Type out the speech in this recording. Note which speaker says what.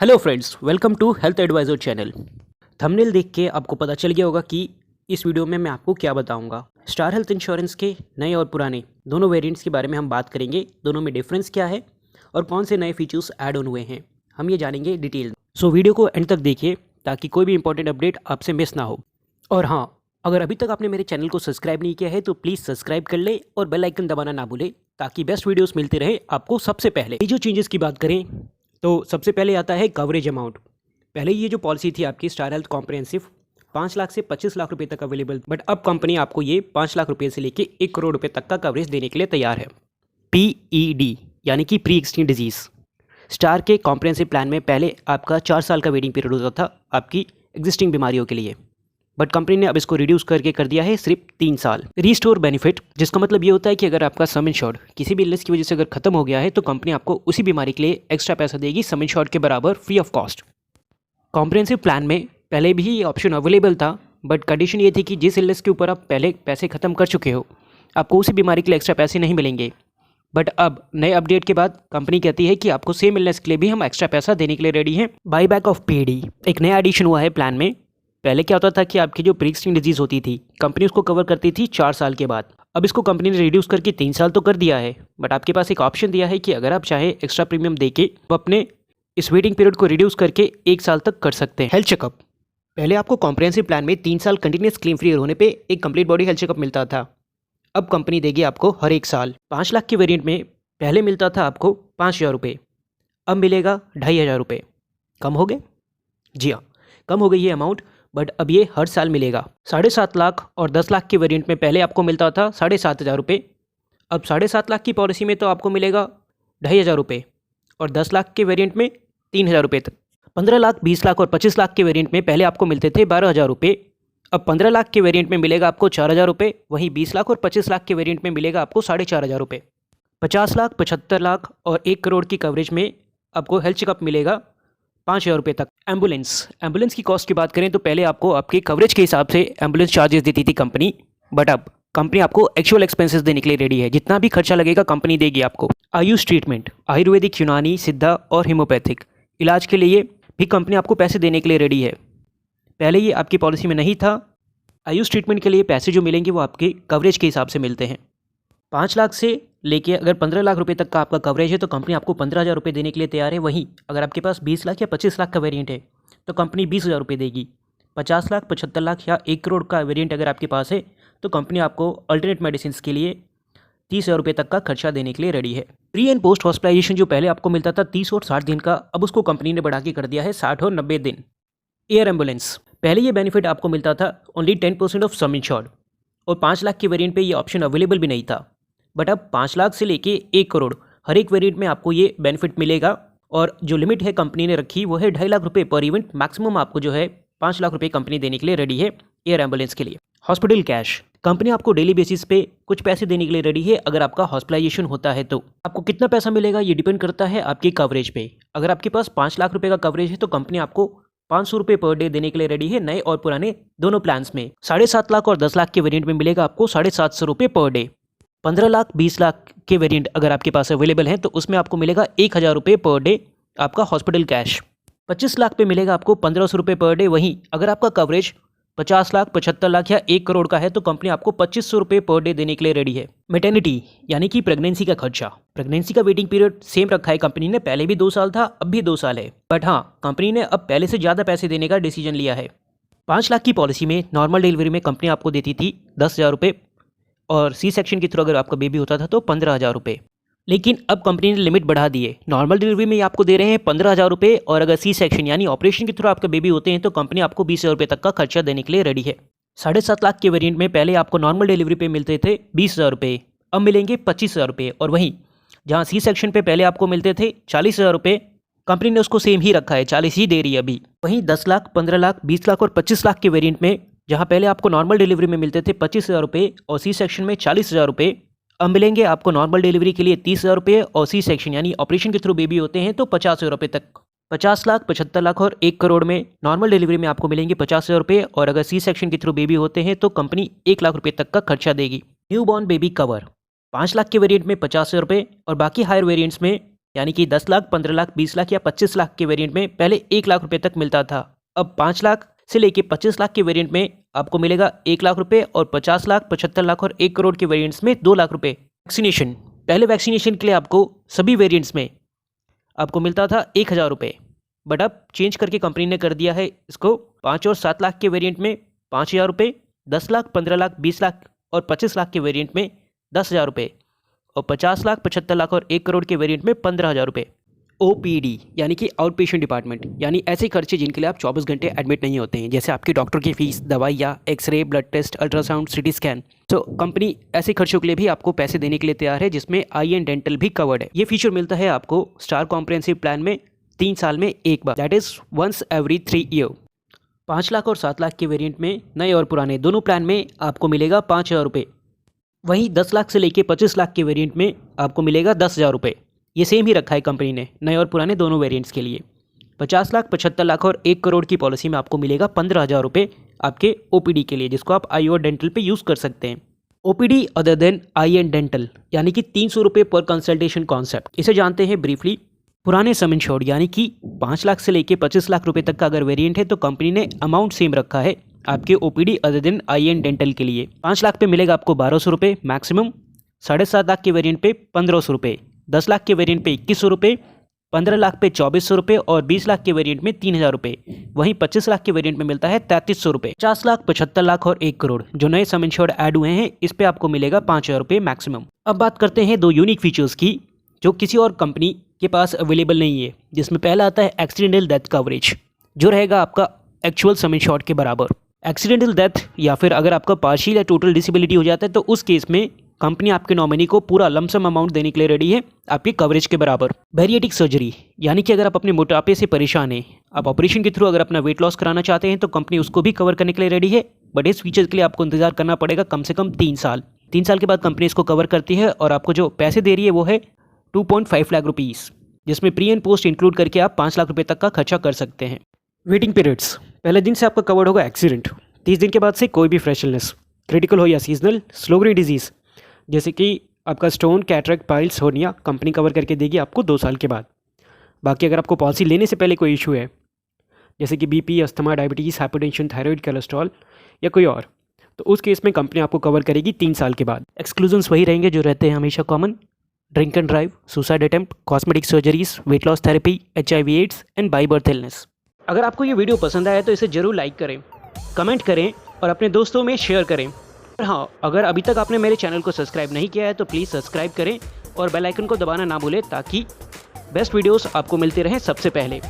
Speaker 1: Hello friends, welcome to health advisor channel. Thumbnail देख के आपको पता चल गया होगा कि इस वीडियो में मैं आपको क्या बताऊंगा। स्टार हेल्थ इंश्योरेंस के नए और पुराने दोनों वेरिएंट्स के बारे में हम बात करेंगे। दोनों में डिफरेंस क्या है और कौन से नए फीचर्स ऐड ऑन हुए हैं, हम ये जानेंगे डिटेल। सो वीडियो को एंड तक देखिए ताकि कोई भी इंपॉर्टेंट अपडेट आपसे मिस ना हो। और हाँ, अगर अभी तक आपने मेरे चैनल को सब्सक्राइब नहीं किया है तो प्लीज़ सब्सक्राइब कर ले और बेल आइकन दबाना ना भूले ताकि बेस्ट वीडियोस मिलते रहे आपको सबसे पहले। ये जो चेंजेस की बात करें तो सबसे पहले आता है कवरेज अमाउंट। पहले ये जो पॉलिसी थी आपकी स्टार हेल्थ कॉम्प्रिहेंसिव 5 लाख से 25 लाख रुपए तक अवेलेबल, बट अब कंपनी आपको ये 5 लाख रुपए से लेके 1 करोड़ रुपए तक का कवरेज देने के लिए तैयार है। PED यानी कि प्री एक्जिस्टिंग डिजीज़। स्टार के कॉम्प्रिहेंसिव प्लान में पहले आपका 4 साल का वेटिंग पीरियड होता था आपकी एग्जिस्टिंग बीमारियों के लिए, बट कंपनी ने अब इसको रिड्यूस करके कर दिया है सिर्फ 3 साल। रीस्टोर बेनिफिट, जिसका मतलब ये होता है कि अगर आपका सम इंश्योर्ड किसी भी इलनेस की वजह से अगर खत्म हो गया है तो कंपनी आपको उसी बीमारी के लिए एक्स्ट्रा पैसा देगी सम इंश्योर्ड के बराबर free of cost. Comprehensive plan में पहले भी ये ऑप्शन अवेलेबल था, बट कंडीशन ये थी कि जिस इलनेस के ऊपर आप पहले पैसे खत्म कर चुके हो आपको उसी बीमारी के लिए एक्स्ट्रा पैसे नहीं मिलेंगे। बट अब नए अपडेट के बाद कंपनी कहती है कि आपको सेम इलनेस के लिए भी हम एक्स्ट्रा पैसा देने के लिए रेडी हैं। बाई बैक ऑफ PED एक नया एडिशन हुआ है प्लान में। पहले क्या होता था कि आपकी जो प्री एक्जिस्टिंग डिजीज़ होती थी कंपनी उसको कवर करती थी 4 साल के बाद। अब इसको कंपनी ने रिड्यूस करके 3 साल तो कर दिया है, बट आपके पास एक ऑप्शन दिया है कि अगर आप चाहे एक्स्ट्रा प्रीमियम देके तो अपने इस वेटिंग पीरियड को रिड्यूस करके 1 साल तक कर सकते हैं। हेल्थ चेकअप, पहले आपको कॉम्प्रिहेंसिव प्लान में 3 साल कंटिन्यूस क्लेम फ्री होने पे एक कंप्लीट बॉडी हेल्थ चेकअप मिलता था। अब कंपनी देगी आपको हर 1 साल। 5 लाख के वेरिएंट में पहले मिलता था आपको 5,000 रुपये, अब मिलेगा 2,500 रुपये। कम हो गए? जी हाँ, कम हो गई ये अमाउंट, बट अब ये हर साल मिलेगा। 7.5 लाख और 10 लाख के वेरिएंट में पहले आपको मिलता था 7,500 रुपये, अब 7.5 लाख की पॉलिसी में तो आपको मिलेगा 2,500 रुपये और 10 लाख के वेरिएंट में 3,000 रुपये तक। 15 लाख, 20 लाख और 25 लाख के वेरिएंट में पहले आपको मिलते थे 12,000 रुपये, अब 15 लाख के वेरिएंट में मिलेगा आपको 4,000 रुपये, वहीं 20 लाख और 25 लाख के वेरिएंट में मिलेगा आपको 4,500 रुपये। 50 लाख, 75 लाख और 1 करोड़ की कवरेज में आपको हेल्थ चेकअप मिलेगा 5,000 रुपये तक। एम्बुलेंस की कॉस्ट की बात करें तो पहले आपको आपके कवरेज के हिसाब से एम्बुलेंस चार्जेस देती थी कंपनी, बट अब कंपनी आपको एक्चुअल एक्सपेंसेस देने के लिए रेडी है। जितना भी खर्चा लगेगा कंपनी देगी आपको। आयुष ट्रीटमेंट, आयुर्वेदिक, यूनानी, सिद्धा और होम्योपैथिक इलाज के लिए भी कंपनी आपको पैसे देने के लिए रेडी है। पहले ये आपकी पॉलिसी में नहीं था। आयुष ट्रीटमेंट के लिए पैसे जो मिलेंगे वो आपके कवरेज के हिसाब से मिलते हैं। 5 लाख से लेके अगर 15 लाख रुपए तक का आपका कवरेज है तो कंपनी आपको 15,000 रुपये देने के लिए तैयार है। वहीं अगर आपके पास 20 लाख या 25 लाख का वेरिएंट है तो कंपनी 20,000 रुपये देगी। 50 लाख, 75 लाख या 1 करोड़ का वेरिएंट अगर आपके पास है तो कंपनी आपको अल्टरनेट मेडिसिन के लिए 30,000 रुपये तक का खर्चा देने के लिए रेडी है। प्री एंड पोस्ट हॉस्पिटलाइजेशन जो पहले आपको मिलता था 30 और 60 दिन का, अब उसको कंपनी ने बढ़ा के कर दिया है 60 और 90 दिन। एयर एम्बुलेंस, पहले ये बेनिफिट आपको मिलता था ओनली 10% ऑफ सम इंश्योर्ड और 5 लाख के वेरिएंट पे ये ऑप्शन अवेलेबल भी नहीं था, बट अब 5 लाख से लेके 1 करोड़ हर एक वेरिएंट में आपको ये बेनिफिट मिलेगा। और जो लिमिट है कंपनी ने रखी वो है 2.5 लाख रुपये पर इवेंट। मैक्सिमम आपको जो है 5 लाख रुपये कंपनी देने के लिए रेडी है एयर एम्बुलेंस के लिए। हॉस्पिटल कैश, कंपनी आपको डेली बेसिस पे कुछ पैसे देने के लिए रेडी है। अगर आपका हॉस्पिटलाइजेशन होता है तो आपको कितना पैसा मिलेगा ये डिपेंड करता है आपके कवरेज पे। अगर आपके पास 5 लाख रुपये का कवरेज है तो कंपनी आपको 500 रुपये पर डे देने के लिए रेडी है, नए और पुराने दोनों प्लान्स में। 7.5 लाख और 10 लाख के वेरिएंट में मिलेगा आपको 750 रुपये पर डे। 15 लाख, 20 लाख के वेरिएंट अगर आपके पास अवेलेबल हैं तो उसमें आपको मिलेगा 1,000 रुपये पर डे आपका हॉस्पिटल कैश। 25 लाख पे मिलेगा आपको 1,500 रुपये पर डे। वहीं अगर आपका कवरेज 50 लाख, 75 लाख या 1 करोड़ का है तो कंपनी आपको 2,500 रुपये पर डे देने के लिए रेडी है। मैटरनिटी यानी कि प्रेगनेंसी का खर्चा, प्रेगनेंसी का वेटिंग पीरियड सेम रखा है कंपनी ने। पहले भी 2 साल था, अब भी 2 साल है, बट हाँ कंपनी ने अब पहले से ज़्यादा पैसे देने का डिसीजन लिया है। 5 लाख की पॉलिसी में नॉर्मल डिलीवरी में कंपनी आपको देती थी 10,000 रुपये और सी सेक्शन के थ्रू अगर आपका बेबी होता था तो 15,000 रुपये, लेकिन अब कंपनी ने लिमिट बढ़ा दी है। नॉर्मल डिलीवरी में आपको दे रहे हैं 15,000 रुपये और अगर सी सेक्शन यानी ऑपरेशन के थ्रू आपका बेबी होते हैं तो कंपनी आपको 20,000 रुपये तक का खर्चा देने के लिए रेडी है। 7.5 लाख के वेरिएंट में पहले आपको नॉर्मल डिलीवरी पे मिलते थे 20,000 रुपये, अब मिलेंगे 25,000 रुपये। और वहीं जहाँ सी सेक्शन पे पहले आपको मिलते थे 40,000 रुपये, कंपनी ने उसको सेम ही रखा है, 40 ही दे रही है अभी। वहीं 10 लाख, 15 लाख, 20 लाख और 25 लाख के वेरिएंट में जहाँ पहले आपको नॉर्मल डिलीवरी में मिलते थे 25,000 रुपये और सी सेक्शन में 40,000 रुपये, अब मिलेंगे आपको नॉर्मल डिलीवरी के लिए 30,000 रुपये और सी सेक्शन यानी ऑपरेशन के थ्रू बेबी होते हैं तो 50,000 रुपये तक। 50 लाख, 75 लाख और 1 करोड़ में नॉर्मल डिलीवरी में आपको मिलेंगे 50,000 रुपये और अगर सी सेक्शन के थ्रू बेबी होते हैं तो कंपनी 1 लाख रुपये तक का खर्चा देगी। New born baby cover, 5 lakh के वेरिएंट में 50,000 रुपये और बाकी हायर वेरिएंट्स में यानी कि 10 लाख, 15 लाख, 20 लाख या 25 लाख के वेरिएंट में पहले 1 लाख रुपए तक मिलता था। अब 5 लाख से लेके 25 लाख के वेरिएंट में आपको मिलेगा 1 लाख रुपए और 50 लाख, 75 लाख और 1 करोड़ के वेरिएंट्स में 2 लाख रुपए। वैक्सीनेशन, पहले वैक्सीनेशन के लिए आपको सभी वेरिएंट्स में आपको मिलता था 1,000 रुपये, बट अब चेंज करके कंपनी ने कर दिया है इसको 5 और 7 लाख के वेरिएंट में 5,000 रुपये, 10 लाख, 15 लाख, 20 लाख और 25 लाख के वेरिएंट में 10,000 रुपये और 50 लाख, 75 लाख और 1 करोड़ के वेरिएंट में 15,000 रुपये। OPD यानी कि आउट पेशेंट डिपार्टमेंट, यानी ऐसे खर्चे जिनके लिए आप 24 घंटे एडमिट नहीं होते हैं, जैसे आपके डॉक्टर की फीस, दवाई या x ray, blood test, ultrasound, CT scan. तो कंपनी ऐसे खर्चों के लिए भी आपको पैसे देने के लिए तैयार है, जिसमें आई एंड डेंटल भी कवर्ड है। ये फीचर मिलता है आपको स्टार कॉम्प्रिहेंसिव प्लान में 3 साल में एक बार, that is once every 3 year. 5 lakh और 7 लाख के वेरिएंट में नए और पुराने दोनों प्लान में आपको मिलेगा 5,000 रुपये। वहीं 10 लाख से लेके 25 लाख के वेरिएंट में आपको मिलेगा 10,000 रुपये। ये सेम ही रखा है कंपनी ने नए और पुराने दोनों वेरिएंट्स के लिए। 50 लाख, 75 लाख और 1 करोड़ की पॉलिसी में आपको मिलेगा 15,000 रुपये आपके OPD के लिए, जिसको आप आई और डेंटल पे यूज़ कर सकते हैं। OPD other than eye and dental यानी कि 300 रुपये पर कंसल्टेशन कॉन्सेप्ट, इसे जानते हैं ब्रीफली। पुराने सम इंश्योर्ड यानी कि 5 लाख से लेके 25 लाख रुपए तक का अगर वेरिएंट है तो कंपनी ने अमाउंट सेम रखा है आपके OPD other than eye and dental के लिए। 5 लाख पे मिलेगा आपको 1,200 रुपये मैक्सिमम, 7.5 लाख के वेरिएंट पे 1,500 रुपये, 10 लाख के वेरिएंट पे 2,100 रुपये, 15 लाख पे 2,400 रुपये और 20 लाख के वेरिएंट में 3,000 रुपये। वहीं 25 लाख के वेरिएंट में मिलता है 3,300 रुपये। 50 लाख, 75 लाख और 1 करोड़ जो नए सम इंश्योर्ड ऐड हुए हैं, इस पे आपको मिलेगा 5,000 रुपये मैक्सिमम। अब बात करते हैं 2 यूनिक फीचर्स की जो किसी और कंपनी के पास अवेलेबल नहीं है, जिसमें पहला आता है एक्सीडेंटल डेथ कवरेज, जो रहेगा आपका एक्चुअल सम इंश्योर्ड के बराबर। एक्सीडेंटल डेथ या फिर अगर आपका पार्शियल या टोटल डिसेबिलिटी हो जाता है तो उस केस में कंपनी आपके नॉमिनी को पूरा लमसम अमाउंट देने के लिए रेडी है आपकी कवरेज के बराबर। बैरिएटिक सर्जरी यानी कि अगर आप अपने मोटापे से परेशान हैं, आप ऑपरेशन के थ्रू अगर अपना वेट लॉस कराना चाहते हैं तो कंपनी उसको भी कवर करने के लिए रेडी है, बट इस फीचर के लिए आपको इंतजार करना पड़ेगा कम से कम 3 साल। 3 साल के बाद कंपनी इसको कवर करती है और आपको जो पैसे दे रही है वो है 2.5 लाख रुपीज़, जिसमें प्री एंड पोस्ट इंक्लूड करके आप 5 लाख रुपये तक का खर्चा कर सकते हैं। वेटिंग पीरियड्स, पहले दिन से आपका कवर्ड होगा एक्सीडेंट, 30 दिन के बाद से कोई भी फ्रेश इलनेस, क्रिटिकल हो या सीजनल, स्लो ग्रेड डिजीज़ जैसे कि आपका stone, cataract, piles, hernia, company cover करके देगी आपको 2 साल के बाद। बाकी अगर आपको पॉलिसी लेने से पहले कोई इशू है जैसे कि BP, asthma, diabetes, hypertension, thyroid, cholesterol या कोई और, तो उस केस में कंपनी आपको कवर करेगी 3 साल के बाद। एक्सक्लूजन्स वही रहेंगे जो रहते हैं हमेशा common: drink and drive, suicide attempt, cosmetic surgeries, weight loss therapy, HIV AIDS and by birth illness. अगर आपको ये वीडियो पसंद आया तो इसे ज़रूर लाइक करें, कमेंट करें और अपने दोस्तों में शेयर करें। और हाँ, अगर अभी तक आपने मेरे चैनल को सब्सक्राइब नहीं किया है तो प्लीज़ सब्सक्राइब करें और बेल आइकन को दबाना ना भूलें ताकि बेस्ट वीडियोस आपको मिलते रहें सबसे पहले।